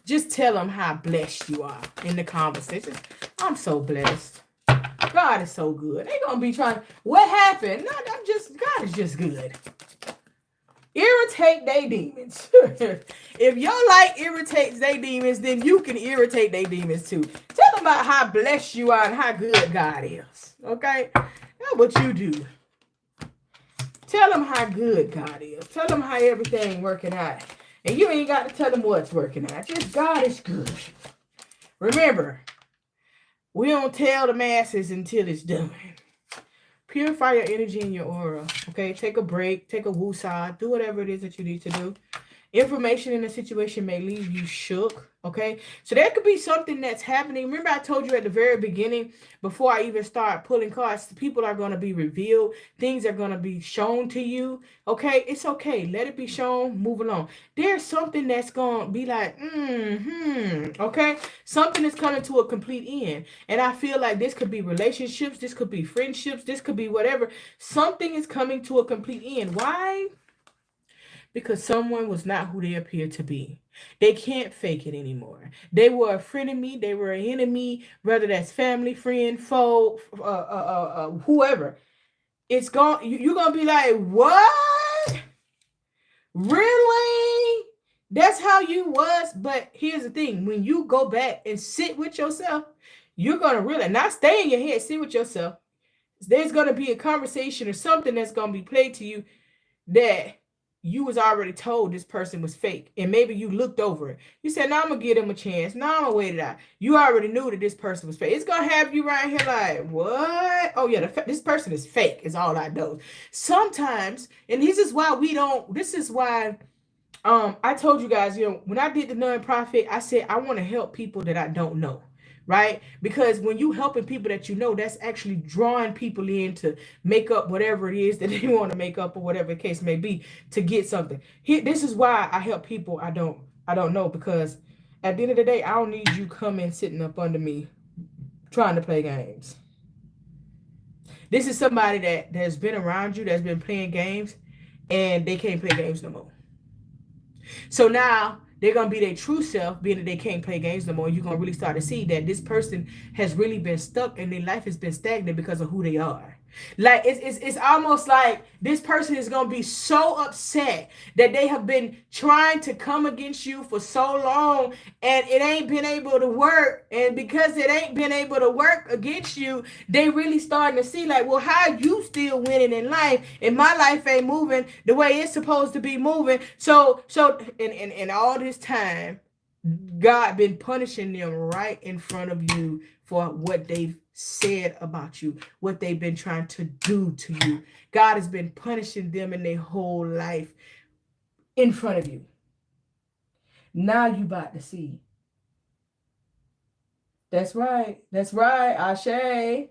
just tell them how blessed you are in the conversation. I'm so blessed. God is so good. They gonna be trying, what happened? No, God is just good. Irritate they demons. If your light irritates they demons, then you can irritate they demons too. Tell them about how blessed you are and how good God is. Okay? That's what you do. Tell them how good God is. Tell them how everything working out. And you ain't got to tell them what's working out. Just God is good. Remember, we don't tell the masses until it's done. Purify your energy in your aura. Okay, take a break, take a woosah, do whatever it is that you need to do. Information in a situation may leave you shook. Okay, so there could be something that's happening. Remember, I told you at the very beginning, before I even start pulling cards, people are going to be revealed. Things are going to be shown to you. Okay, it's okay. Let it be shown. Move along. There's something that's going to be like, okay, something is coming to a complete end. And I feel like this could be relationships. This could be friendships. This could be whatever. Something is coming to a complete end. Why? Because someone was not who they appear to be. They can't fake it anymore. They were a friend of me. They were an enemy, whether that's family, friend, foe, whoever. It's gone. You're going to be like, what? Really? That's how you was? But here's the thing. When you go back and sit with yourself, you're going to realize, not stay in your head, sit with yourself. There's going to be a conversation or something that's going to be played to you that you was already told this person was fake. And maybe you looked over it. You said, no, I'm going to give them a chance. No, I'm going to wait it out. You already knew that this person was fake. It's going to have you right here like, what? Oh, yeah, this person is fake is all I know. Sometimes, and this is why I told you guys, when I did the nonprofit, I said, I want to help people that I don't know. Right? Because when you helping people that you know, that's actually drawing people in to make up whatever it is that they want to make up, or whatever the case may be, to get something. This is why I help people I don't know, because at the end of the day, I don't need you coming sitting up under me trying to play games. This is somebody that has been around you, that's been playing games, and they can't play games no more. So now they're going to be their true self, being that they can't play games no more. You're going to really start to see that this person has really been stuck and their life has been stagnant because of who they are. Like, it's almost like this person is going to be so upset that they have been trying to come against you for so long and it ain't been able to work. And because it ain't been able to work against you, they really starting to see like, well, how you still winning in life and my life ain't moving the way it's supposed to be moving. So in all this time, God been punishing them right in front of you for what they've said about you, what they've been trying to do to you. God has been punishing them in their whole life in front of you. Now you about to see. That's right. That's right, Ashe.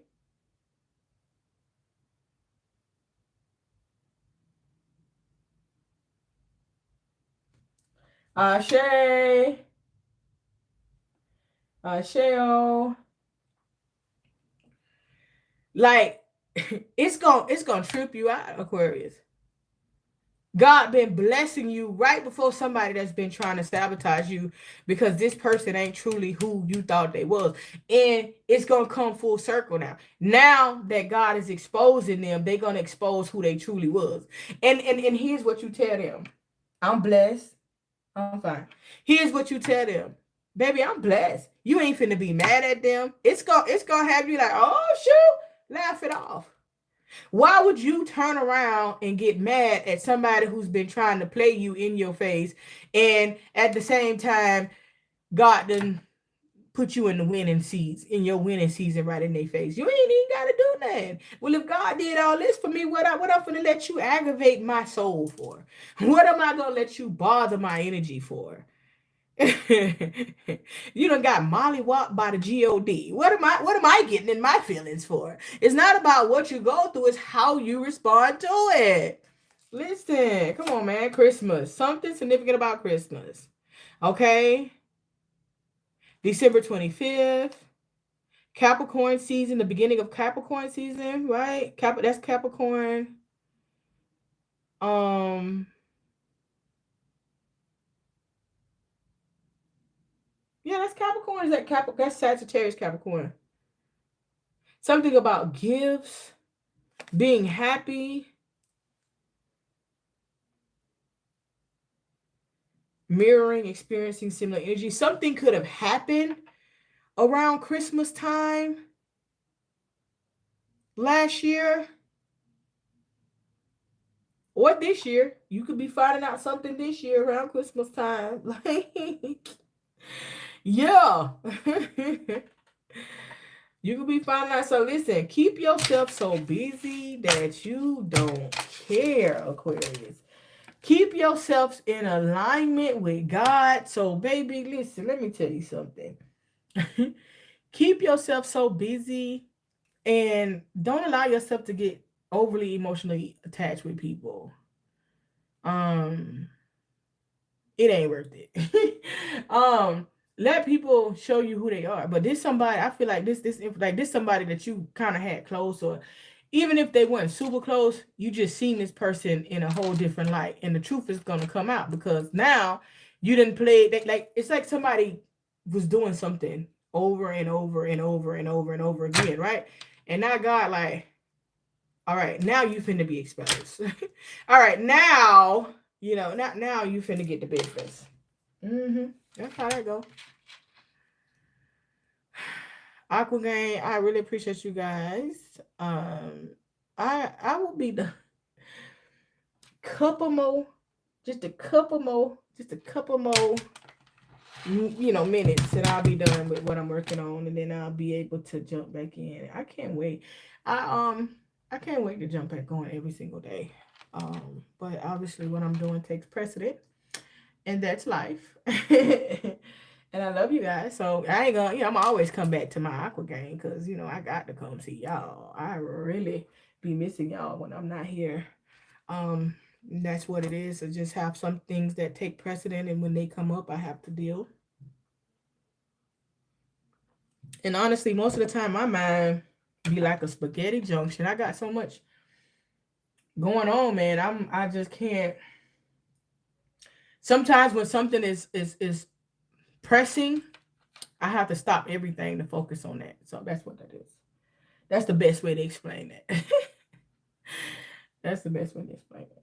Ashe. Asheo. Like, it's gonna trip you out, Aquarius. God been blessing you right before somebody that's been trying to sabotage you because this person ain't truly who you thought they was. And it's going to come full circle now. Now that God is exposing them, they're going to expose who they truly was. And here's what you tell them. I'm blessed. I'm fine. Here's what you tell them. Baby, I'm blessed. You ain't finna be mad at them. It's gonna have you like, oh, shoot, laugh it off. Why would you turn around and get mad at somebody who's been trying to play you in your face, and at the same time, God done put you in the winning season, in your winning season, right in their face? You ain't even got to do nothing. Well, if God did all this for me, what I'm gonna let you aggravate my soul for? What am I gonna let you bother my energy for? You done got mollywopped by the GAWD. What am I getting in my feelings for? It's not about what you go through, it's how you respond to it. Listen, come on, man. Christmas. Something significant about Christmas. Okay? December 25th. Capricorn season, the beginning of Capricorn season, right? That's Capricorn. Yeah, that's Capricorn. Is that Capricorn? That's Sagittarius Capricorn. Something about gifts, being happy, mirroring, experiencing similar energy. Something could have happened around Christmas time last year or this year. You could be finding out something this year around Christmas time. Like, yeah. You could be finding out. So listen, keep yourself so busy that you don't care, Aquarius. Keep yourselves in alignment with God. So, baby, listen, let me tell you something. Keep yourself so busy and don't allow yourself to get overly emotionally attached with people. Um, it ain't worth it. Let people show you who they are. But this somebody, I feel like this somebody that you kind of had close, or even if they weren't super close, you just seen this person in a whole different light, and the truth is gonna come out because now you didn't play like it's like somebody was doing something over and over and over and over and over again, right? And now God like, all right, now you finna be exposed. All right, now now you finna get the business. That's how that go. Aqua Gang, I really appreciate you guys. I will be the couple more, just a couple more, minutes, and I'll be done with what I'm working on, and then I'll be able to jump back in. I can't wait. I can't wait to jump back on every single day. But obviously, what I'm doing takes precedent, and that's life. And I love you guys. So I ain't gonna, I'm always come back to my Aqua Game because I got to come see y'all. I really be missing y'all when I'm not here. That's what it is. I just have some things that take precedent, and when they come up, I have to deal. And honestly, most of the time, my mind be like a spaghetti junction. I got so much going on, man. I just can't. Sometimes when something is pressing, I have to stop everything to focus on that. So that's what that is. That's the best way to explain that. That's the best way to explain it.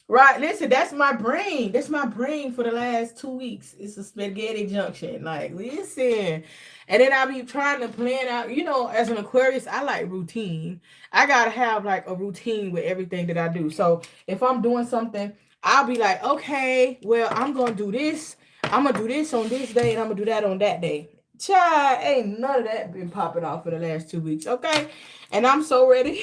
Right, listen, that's my brain. That's my brain for the last 2 weeks. It's a spaghetti junction. Like, listen. And then I be trying to plan out, as an Aquarius, I like routine. I gotta have like a routine with everything that I do. So if I'm doing something, I'll be like, okay, well, I'm gonna do this. I'm gonna do this on this day, and I'm gonna do that on that day. Child, ain't none of that been popping off for the last 2 weeks, okay? And I'm so ready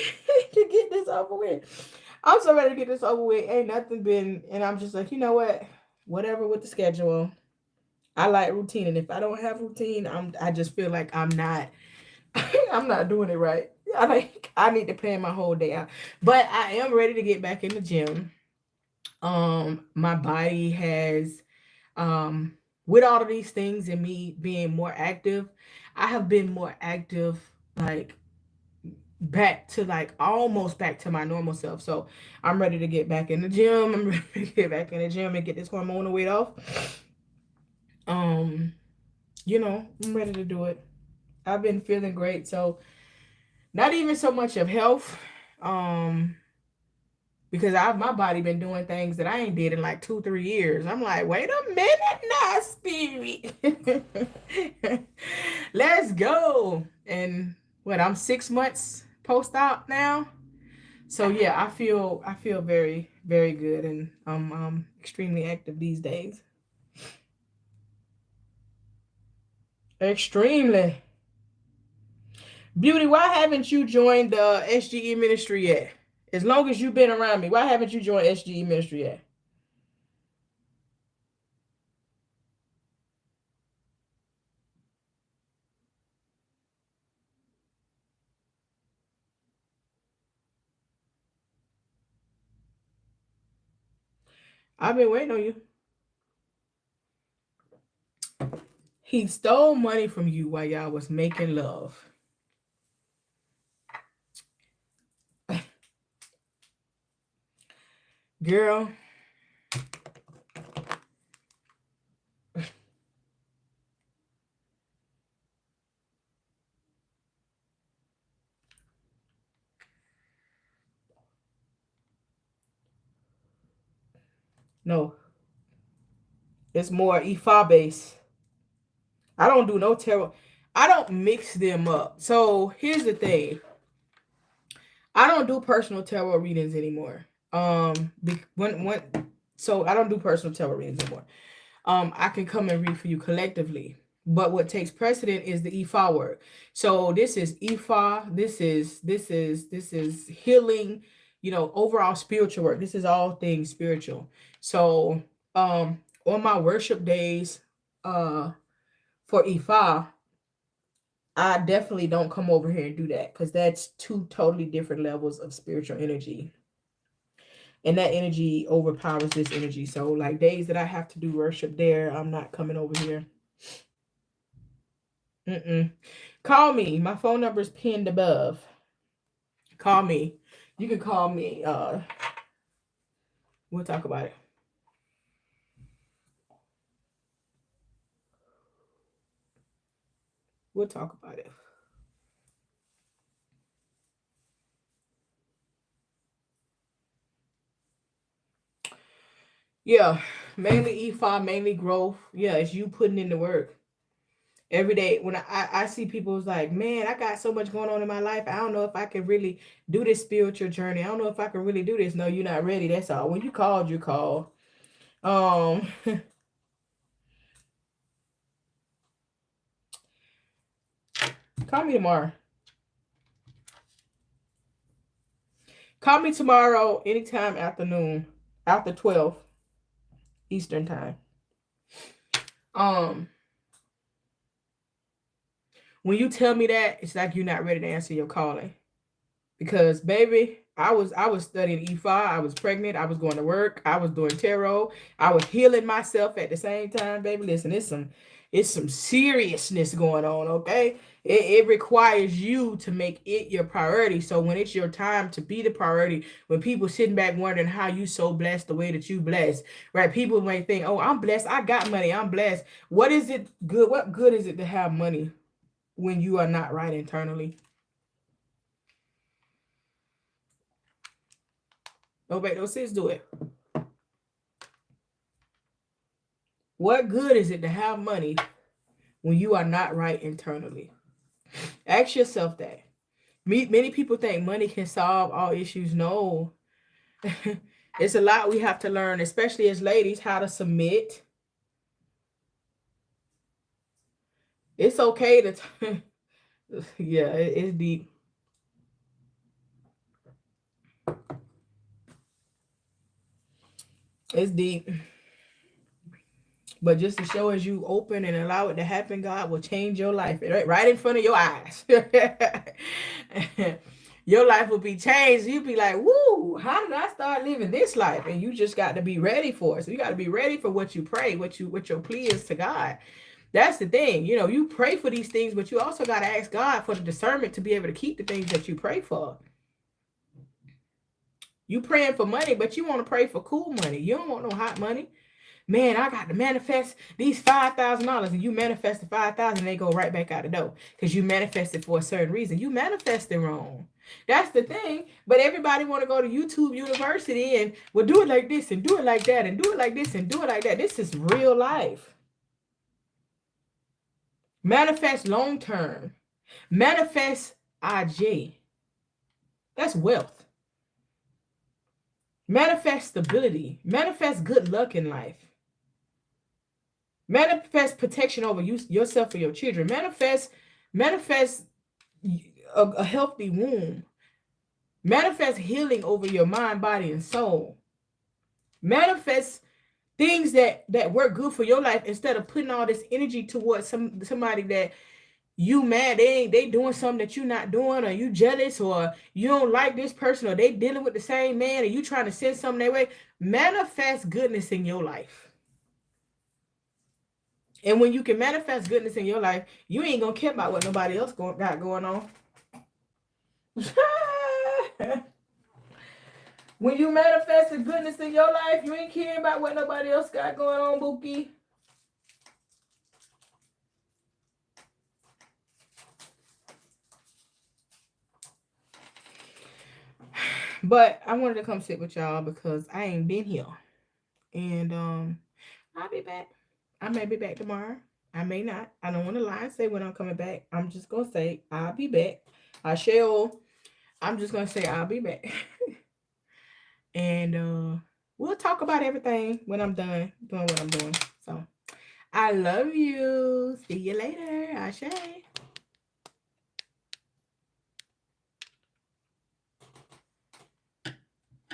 to get this over with. I'm so ready to get this over with. Ain't nothing been, and I'm just like, you know what? Whatever with the schedule. I like routine, and if I don't have routine, I just feel like I'm not, I'm not doing it right. I need to plan my whole day out. But I am ready to get back in the gym. My body has, with all of these things and me being more active, I have been more active, like back to like almost back to my normal self. So I'm ready to get back in the gym. I'm ready to get back in the gym and get this hormonal weight off. Um, I'm ready to do it. I've been feeling great. So not even so much of health. Because my body been doing things that I ain't did in like 2-3 years. I'm like, wait a minute now, spirit. Let's go. And what, I'm 6 months post-op now. So yeah, I feel very, very good, and I'm extremely active these days. Extremely. Beauty, why haven't you joined the SGE ministry yet? As long as you've been around me, why haven't you joined SGE ministry yet? I've been waiting on you. He stole money from you while y'all was making love. Girl. No. It's more Ifa base. I don't do no tarot. I don't mix them up. So here's the thing. I don't do personal tarot readings anymore. So I don't do personal tarot readings anymore. I can come and read for you collectively. But what takes precedent is the Ifa work. So this is Ifa. This is healing. Overall spiritual work. This is all things spiritual. So on my worship days, for Ifa, I definitely don't come over here and do that because that's two totally different levels of spiritual energy. And that energy overpowers this energy. So, like days that I have to do worship there, I'm not coming over here. Mm-mm. Call me. My phone number is pinned above. Call me. You can call me. We'll talk about it. We'll talk about it. Yeah, mainly E5, mainly growth. Yeah, it's you putting in the work every day. When I see people's like, man, I got so much going on in my life. I don't know if I can really do this spiritual journey. I don't know if I can really do this. No, you're not ready. That's all. When you called, you called. Um, call me tomorrow. Call me tomorrow, anytime afternoon, after 12 Eastern time. Um, when you tell me that, it's like you're not ready to answer your calling. Because baby, I was studying Ifa, I was pregnant, I was going to work, I was doing tarot, I was healing myself at the same time, baby. Listen, it's some seriousness going on, okay? It requires you to make it your priority. So when it's your time to be the priority, when people sitting back wondering how you so blessed the way that you blessed, right? People may think, oh, I'm blessed, I got money, I'm blessed. What is it good? What good is it to have money when you are not right internally? Don't make no sense, do it. What good is it to have money when you are not right internally? Ask yourself that. Many people think money can solve all issues. No. It's a lot we have to learn, especially as ladies, how to submit. It's okay to yeah, it's deep. It's deep. But just to show as you open and allow it to happen, God will change your life right in front of your eyes. Your life will be changed. You'll be like, woo, how did I start living this life? And you just got to be ready for it. So you got to be ready for what you pray, what your plea is to God. That's the thing. You pray for these things, but you also got to ask God for the discernment to be able to keep the things that you pray for. You praying for money, but you want to pray for cool money. You don't want no hot money. Man, I got to manifest these $5,000, and you manifest the 5,000, and they go right back out the door because you manifested for a certain reason. You manifested wrong. That's the thing. But everybody want to go to YouTube University and will do it like this and do it like that and do it like this and do it like that. This is real life. Manifest long term. Manifest IJ. That's wealth. Manifest stability. Manifest good luck in life. Manifest protection over yourself and your children. Manifest a healthy womb. Manifest healing over your mind, body, and soul. Manifest things that work good for your life instead of putting all this energy towards somebody that you mad they doing something that you're not doing, or you jealous, or you don't like this person, or they dealing with the same man, and you trying to send something their way. Manifest goodness in your life. And when you can manifest goodness in your life, you ain't gonna care about what nobody else got going on. When you manifest the goodness in your life, you ain't caring about what nobody else got going on, Bookie. But I wanted to come sit with y'all because I ain't been here. And I'll be back. I may be back tomorrow. I may not. I don't want to lie and say when I'm coming back. I'm just gonna say I'll be back. I shall. I'm just gonna say I'll be back. And we'll talk about everything when I'm done doing what I'm doing. So I love you. See you later. Ashe.